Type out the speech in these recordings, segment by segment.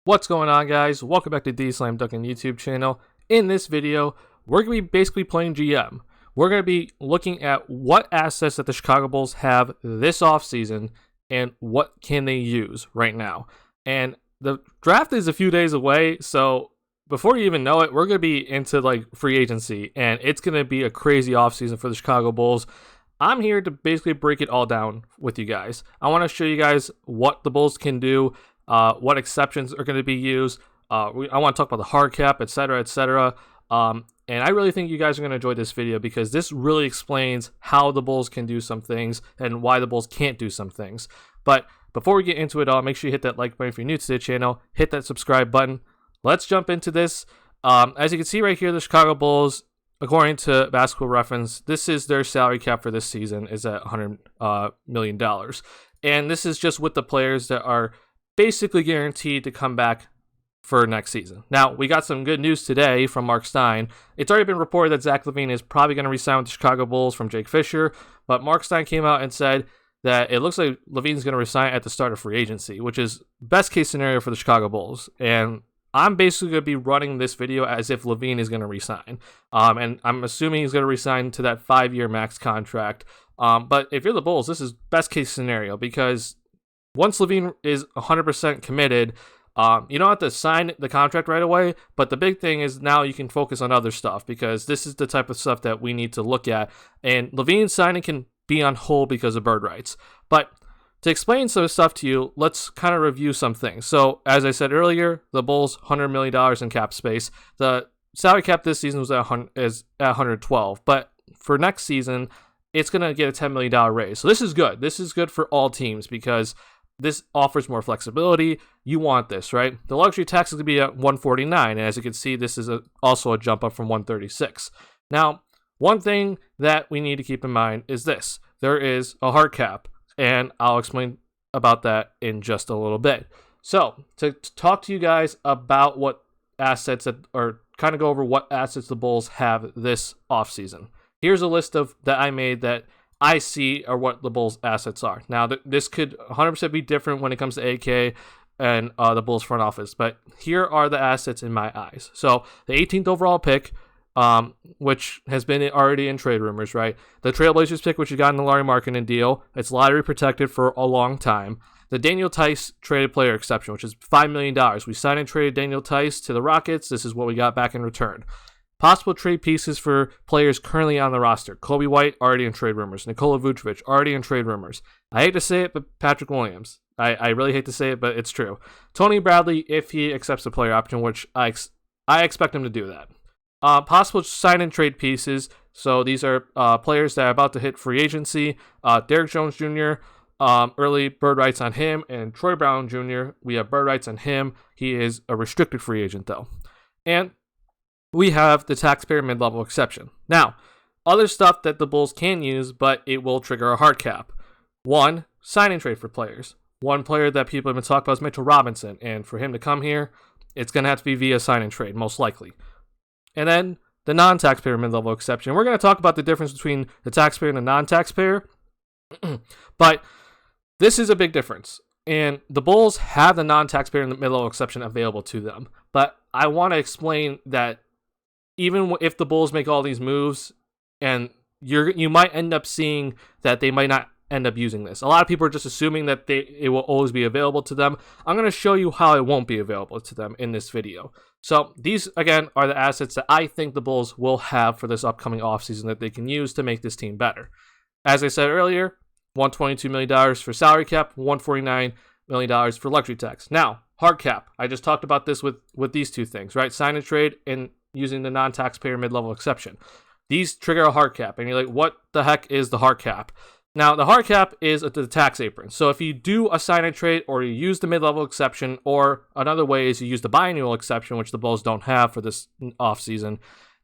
What's going on, guys? Welcome back to TheSlamDuncan YouTube channel. In this video, we're going to be basically playing GM. We're going to be looking at what assets that the Chicago Bulls have this offseason and what can they use right now. And the draft is a few days away, so before you even know it, we're going to be into like free agency, and it's going to be a crazy offseason for the Chicago Bulls. I'm here to basically break it all down with you guys. I want to show you guys what the Bulls can do, what exceptions are going to be used. I want to talk about the hard cap, etc., etc. And I really think you guys are going to enjoy this video because this really explains how the Bulls can do some things and why the Bulls can't do some things. But before we get into it all, make sure you hit that like button if you're new to the channel. Hit that subscribe button. Let's jump into this. As you can see right here, the Chicago Bulls, according to Basketball Reference, this is their salary cap for this season is at $100 million. And this is just with the players that are basically guaranteed to come back for next season. Now, we got some good news today from Mark Stein. It's already been reported that Zach LaVine is probably going to resign with the Chicago Bulls from Jake Fisher, but Mark Stein came out and said that it looks like LaVine's going to resign at the start of free agency, which is best case scenario for the Chicago Bulls. And I'm basically going to be running this video as if LaVine is going to resign. And I'm assuming he's going to resign to that 5-year max contract. But if you're the Bulls, this is best case scenario because once LaVine is 100% committed, you don't have to sign the contract right away, but the big thing is now you can focus on other stuff because this is the type of stuff that we need to look at. And LaVine's signing can be on hold because of bird rights. But to explain some stuff to you, let's kind of review some things. So, as I said earlier, the Bulls, $100 million in cap space. The salary cap this season is at 112, but for next season, it's going to get a $10 million raise. So this is good. This is good for all teams because this offers more flexibility. You want this, right? The luxury tax is going to be at 149, and as you can see, this is also a jump up from 136. Now, one thing that we need to keep in mind is this. There is a hard cap, and I'll explain about that in just a little bit. So, to talk to you guys about what assets or kind of go over what assets the Bulls have this offseason. Here's a list of that I made that I see are what the Bulls' assets are. Now, this could 100% be different when it comes to AK and the Bulls front office, but here are the assets in my eyes. So, the 18th overall pick, which has been already in trade rumors, right? The Trailblazers pick, which you got in the Larry Markkinen deal, it's lottery protected for a long time. The Daniel Tice traded player exception, which is $5 million. We signed and traded Daniel Tice to the Rockets. This is what we got back in return. Possible trade pieces for players currently on the roster. Kobe White, already in trade rumors. Nikola Vucevic, already in trade rumors. I hate to say it, but Patrick Williams. I really hate to say it, but it's true. Tony Bradley, if he accepts the player option, which I expect him to do that. Possible sign and trade pieces. So these are players that are about to hit free agency. Derrick Jones Jr., early bird rights on him. And Troy Brown Jr., we have bird rights on him. He is a restricted free agent, though. And we have the taxpayer mid-level exception. Now, other stuff that the Bulls can use, but it will trigger a hard cap. One, sign and trade for players. One player that people have been talking about is Mitchell Robinson, and for him to come here, it's going to have to be via sign and trade, most likely. And then the non-taxpayer mid-level exception. We're going to talk about the difference between the taxpayer and the non-taxpayer, but this is a big difference. And the Bulls have the non-taxpayer mid-level exception available to them, but I want to explain that even if the Bulls make all these moves, and you might end up seeing that they might not end up using this. A lot of people are just assuming that it will always be available to them. I'm going to show you how it won't be available to them in this video. So these, again, are the assets that I think the Bulls will have for this upcoming offseason that they can use to make this team better. As I said earlier, $122 million for salary cap, $149 million for luxury tax. Now, hard cap. I just talked about this with these two things, right? Sign and trade and using the non-taxpayer mid-level exception. These trigger a hard cap, and you're like, what the heck is the hard cap? Now, the hard cap is the tax apron. So if you do a sign and trade, or you use the mid-level exception, or another way is you use the biannual exception, which the Bulls don't have for this offseason,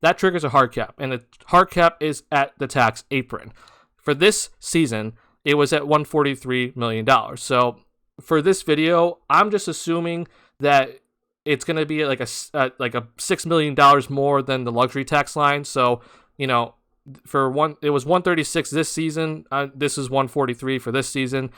that triggers a hard cap, and the hard cap is at the tax apron. For this season, it was at $143 million. So for this video, I'm just assuming that it's going to be like a $6 million more than the luxury tax line. So, you know, it was 136 this season. This is 143 for this season.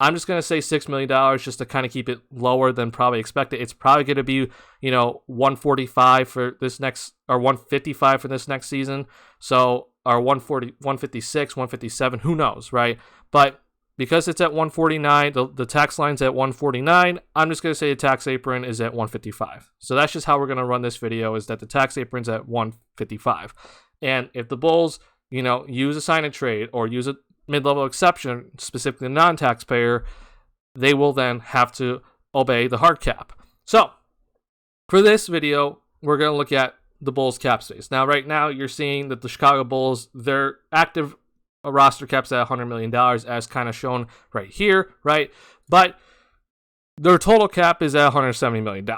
I'm just going to say $6 million just to kind of keep it lower than probably expected. It's probably going to be, 145 for this next, or 155 for this next season. So, or 140, 156, 157, who knows, right? But because it's at 149, the tax line's at 149, I'm just going to say the tax apron is at 155. So that's just how we're going to run this video, is that the tax apron's at 155. And if the Bulls, use a sign and trade or use a mid-level exception, specifically a non-taxpayer, they will then have to obey the hard cap. So for this video, we're going to look at the Bulls cap space. Now, right now, you're seeing that the Chicago Bulls, their active roster cap's at $100 million, as kind of shown right here, right? But their total cap is at $170 million.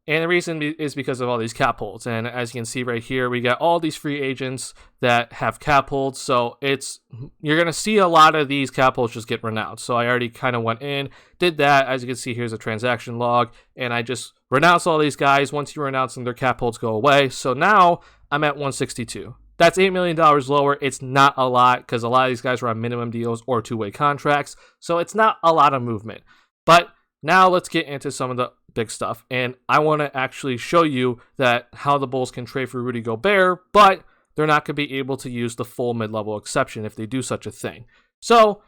And the reason is because of all these cap holds. And as you can see right here, we got all these free agents that have cap holds. So you're going to see a lot of these cap holds just get renounced. So I already kind of went in, did that. As you can see, here's a transaction log. And I just renounced all these guys. Once you renounce them, their cap holds go away. So now I'm at 162. That's $8 million lower. It's not a lot because a lot of these guys were on minimum deals or two-way contracts. So it's not a lot of movement. But now let's get into some of the big stuff. And I want to actually show you that how the Bulls can trade for Rudy Gobert, but they're not going to be able to use the full mid-level exception if they do such a thing. So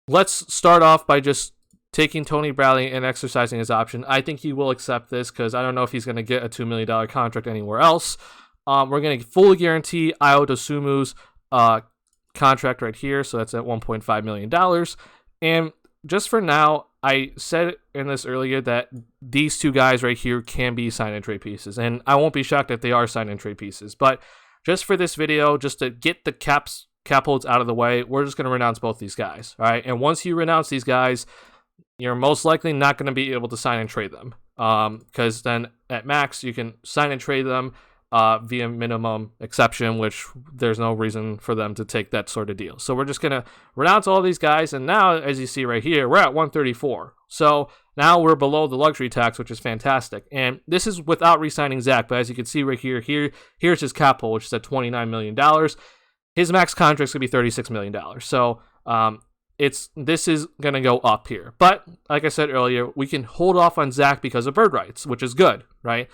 let's start off by just taking Tony Bradley and exercising his option. I think he will accept this because I don't know if he's going to get a $2 million contract anywhere else. We're going to fully guarantee Ayo Dosunmu's contract right here, so that's at $1.5 million. And just for now, I said in this earlier that these two guys right here can be sign and trade pieces, and I won't be shocked if they are sign and trade pieces. But just for this video, just to get the cap holds out of the way, we're just going to renounce both these guys, all right? And once you renounce these guys, you're most likely not going to be able to sign and trade them, because then at max you can sign and trade them via minimum exception, which there's no reason for them to take that sort of deal. So we're just going to renounce all these guys. And now, as you see right here, we're at 134. So now we're below the luxury tax, which is fantastic. And this is without re-signing Zach. But as you can see right here's his cap hold, which is at $29 million. His max contract is going to be $36 million. So this is going to go up here. But like I said earlier, we can hold off on Zach because of bird rights, which is good, right?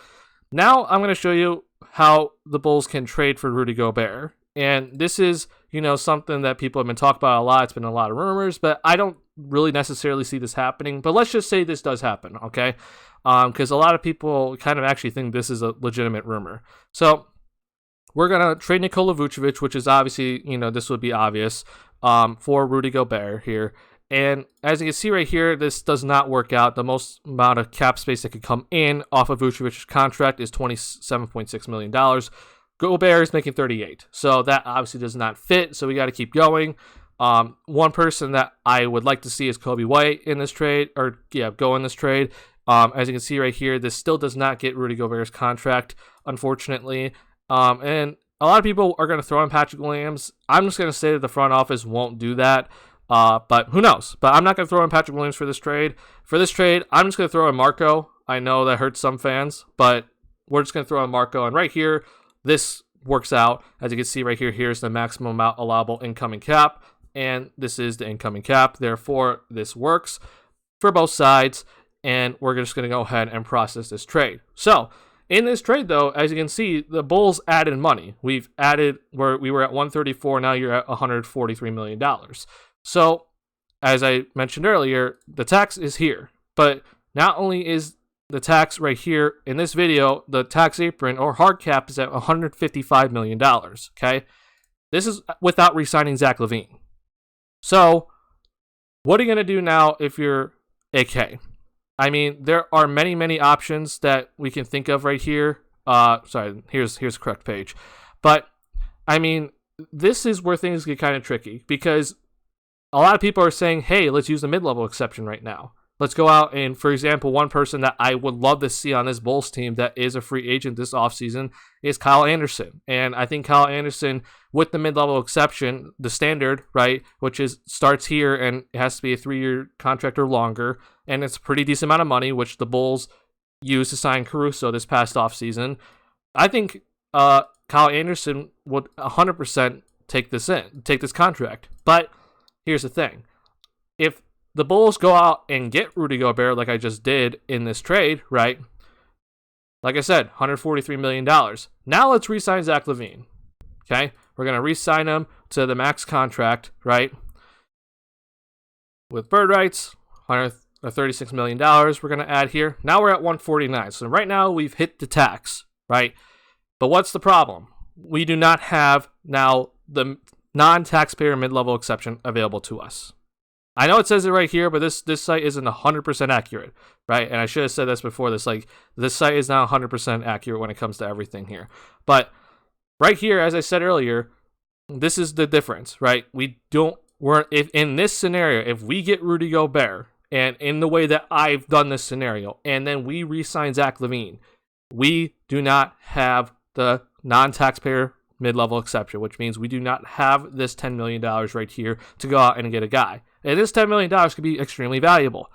Now I'm going to show you how the Bulls can trade for Rudy Gobert. And this is, something that people have been talking about a lot. It's been a lot of rumors, but I don't really necessarily see this happening. But let's just say this does happen, okay? Because a lot of people kind of actually think this is a legitimate rumor. So we're going to trade Nikola Vucevic, which is obviously, this would be obvious, for Rudy Gobert here. And as you can see right here, this does not work out. The most amount of cap space that could come in off of Vucevic's contract is $27.6 million. Gobert is making 38. So that obviously does not fit. So we got to keep going. One person that I would like to see is Kobe White in this trade, go in this trade. As you can see right here, this still does not get Rudy Gobert's contract, unfortunately. And a lot of people are going to throw in Patrick Williams. I'm just going to say that the front office won't do that. But who knows? But I'm not going to throw in Patrick Williams for this trade. For this trade, I'm just going to throw in Marco. I know that hurts some fans, but we're just going to throw in Marco. And right here, this works out. As you can see right here, here's the maximum amount allowable incoming cap. And this is the incoming cap. Therefore, this works for both sides. And we're just going to go ahead and process this trade. So, in this trade, though, as you can see, the Bulls added money. We were at 134. Now you're at $143 million. So, as I mentioned earlier, the tax is here. But not only is the tax right here in this video, the tax apron or hard cap is at $155 million. Okay? This is without re-signing Zach LaVine. So, what are you going to do now if you're AK? I mean, there are many, many options that we can think of right here. Here's the correct page. But, I mean, this is where things get kind of tricky because a lot of people are saying, hey, let's use the mid-level exception right now. Let's go out and, for example, one person that I would love to see on this Bulls team that is a free agent this offseason is Kyle Anderson. And I think Kyle Anderson, with the mid-level exception, the standard, right, which starts here and it has to be a 3-year contract or longer, and it's a pretty decent amount of money, which the Bulls used to sign Caruso this past offseason. I think Kyle Anderson would 100% take this contract. But here's the thing. If the Bulls go out and get Rudy Gobert like I just did in this trade, right? Like I said, $143 million. Now let's re-sign Zach LaVine. Okay? We're going to re-sign him to the max contract, right? With bird rights, $136 million we're going to add here. Now we're at 149. So right now we've hit the tax, right? But what's the problem? We do not have now the non-taxpayer mid-level exception available to us. I know it says it right here, but this site isn't 100% accurate, right? And I should have said this before. This site is not 100% accurate when it comes to everything here. But right here, as I said earlier, this is the difference, right? If in this scenario, if we get Rudy Gobert, and in the way that I've done this scenario, and then we re-sign Zach LaVine, we do not have the non-taxpayer mid-level exception, which means we do not have this $10 million right here to go out and get a guy. And this $10 million could be extremely valuable.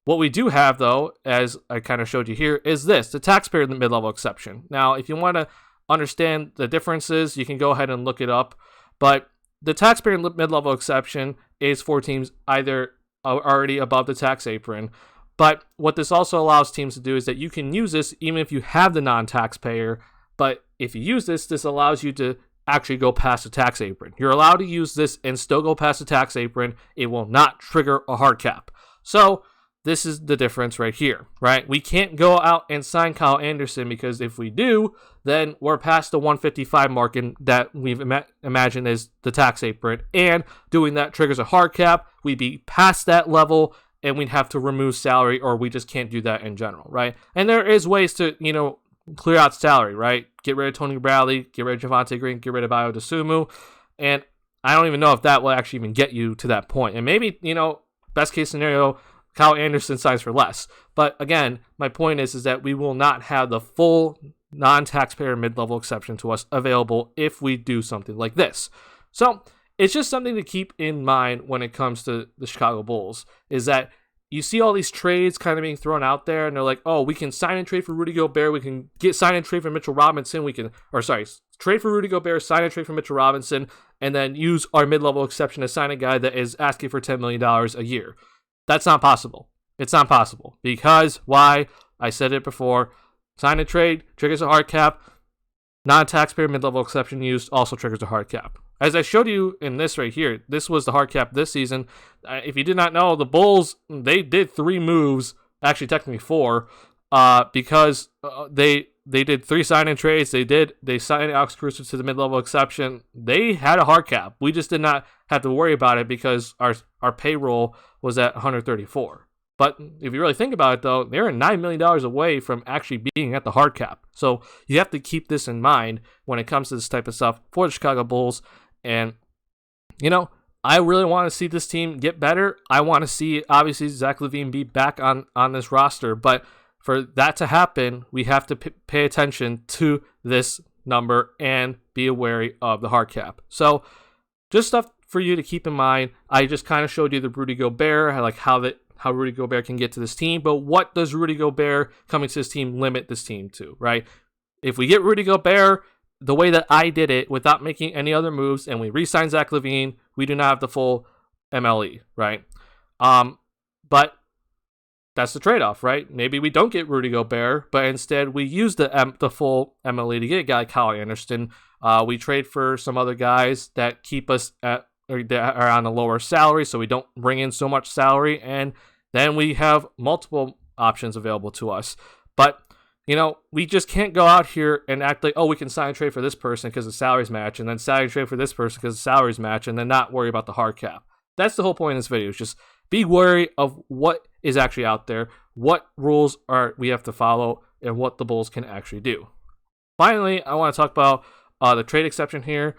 What we do have, though, as I kind of showed you here, is this, the taxpayer mid-level exception. Now, if you want to understand the differences, you can go ahead and look it up. But the taxpayer mid-level exception is for teams either already above the tax apron. But what this also allows teams to do is that you can use this even if you have the non-taxpayer. But if you use this, this allows you to actually go past the tax apron. You're allowed to use this and still go past the tax apron. It will not trigger a hard cap. So this is the difference right here, right? We can't go out and sign Kyle Anderson because if we do, then we're past the 155 mark and that we've imagined is the tax apron. And doing that triggers a hard cap. We'd be past that level and we'd have to remove salary, or we just can't do that in general, right? And there is ways to, clear out salary, right? Get rid of Tony Bradley, get rid of Javonte Green, get rid of Ayo Dosunmu. And I don't even know if that will actually even get you to that point. And maybe, best case scenario, Kyle Anderson signs for less. But again, my point is that we will not have the full non-taxpayer mid-level exception to us available if we do something like this. So it's just something to keep in mind when it comes to the Chicago Bulls, is that you see all these trades kind of being thrown out there, and they're like, oh, we can sign and trade for Rudy Gobert, we can sign and trade for Mitchell Robinson, trade for Rudy Gobert, sign and trade for Mitchell Robinson, and then use our mid-level exception to sign a guy that is asking for $10 million a year. That's not possible. It's not possible. Because, why? I said it before, sign and trade triggers a hard cap, non-taxpayer mid-level exception used also triggers a hard cap. As I showed you in this right here, this was the hard cap this season. If you did not know, the Bulls, they did 3 moves, actually technically 4, because they did 3 sign and trades. They signed Alex Caruso to the mid-level exception. They had a hard cap. We just did not have to worry about it because our payroll was at 134. But if you really think about it, though, they're $9 million away from actually being at the hard cap. So you have to keep this in mind when it comes to this type of stuff for the Chicago Bulls. And, I really want to see this team get better. I want to see, obviously, Zach LaVine be back on this roster. But for that to happen, we have to pay attention to this number and be wary of the hard cap. So just stuff for you to keep in mind. I just kind of showed you the Rudy Gobert, how Rudy Gobert can get to this team. But what does Rudy Gobert coming to this team limit this team to, right? If we get Rudy Gobert the way that I did it without making any other moves and we re-sign Zach LaVine, we do not have the full MLE, right? But that's the trade-off, right? Maybe we don't get Rudy Gobert, but instead we use the full MLE to get a guy like Kyle Anderson. We trade for some other guys that keep us that are on a lower salary, so we don't bring in so much salary, and then we have multiple options available to us. But we just can't go out here and act like, oh, we can sign and trade for this person because the salaries match, and then sign and trade for this person because the salaries match, and then not worry about the hard cap. That's the whole point of this video, is just be wary of what is actually out there, what rules we have to follow, and what the Bulls can actually do. Finally, I want to talk about the trade exception here.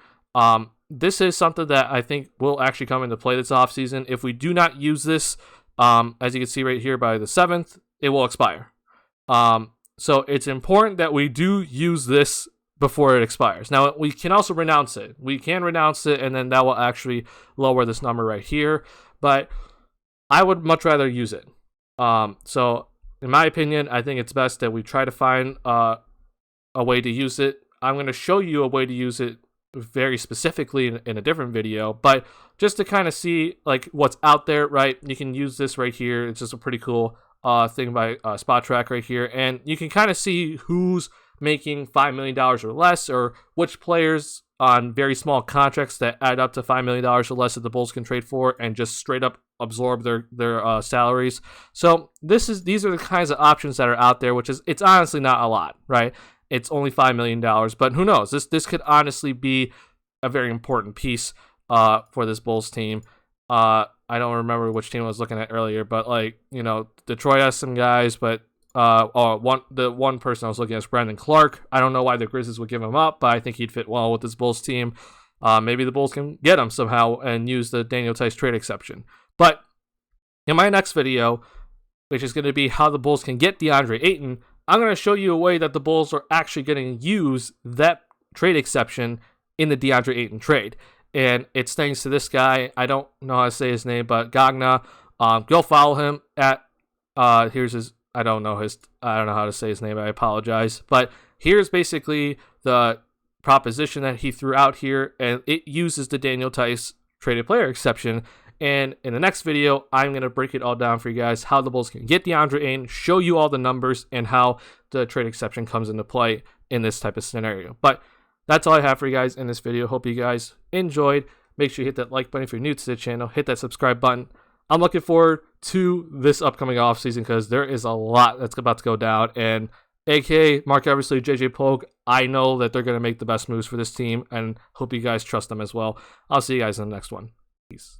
This is something that I think will actually come into play this offseason. If we do not use this, as you can see right here by the 7th, it will expire. So it's important that we do use this before it expires. Now, we can also renounce it. We can renounce it, and then that will actually lower this number right here. But I would much rather use it. So in my opinion, I think it's best that we try to find a way to use it. I'm going to show you a way to use it very specifically in a different video, but just to kind of see like what's out there, right? You can use this right here. It's just a pretty cool thing by Spot Track right here, and you can kind of see who's making $5 million or less, or which players on very small contracts that add up to $5 million or less that the Bulls can trade for and just straight up absorb their salaries. So these are the kinds of options that are out there, which is, it's honestly not a lot, right? It's only $5 million, but who knows? This could honestly be a very important piece for this Bulls team. I don't remember which team I was looking at earlier, but like, you know, Detroit has some guys, but the one person I was looking at is Brandon Clark. I don't know why the Grizzlies would give him up, but I think he'd fit well with this Bulls team. Maybe the Bulls can get him somehow and use the Daniel Tice trade exception. But in my next video, which is going to be how the Bulls can get DeAndre Ayton, I'm going to show you a way that the Bulls are actually going to use that trade exception in the DeAndre Ayton trade. And it's thanks to this guy. I don't know how to say his name, but Gagna. Go follow him at here's his. I don't know how to say his name. I apologize. But here's basically the proposition that he threw out here, and it uses the Daniel Tice traded player exception. And in the next video, I'm going to break it all down for you guys, how the Bulls can get DeAndre Ayton, show you all the numbers, and how the trade exception comes into play in this type of scenario. But that's all I have for you guys in this video. Hope you guys enjoyed. Make sure you hit that like button if you're new to the channel. Hit that subscribe button. I'm looking forward to this upcoming offseason because there is a lot that's about to go down. And aka Mark Eversley, JJ Pogue, I know that they're going to make the best moves for this team, and hope you guys trust them as well. I'll see you guys in the next one. Peace.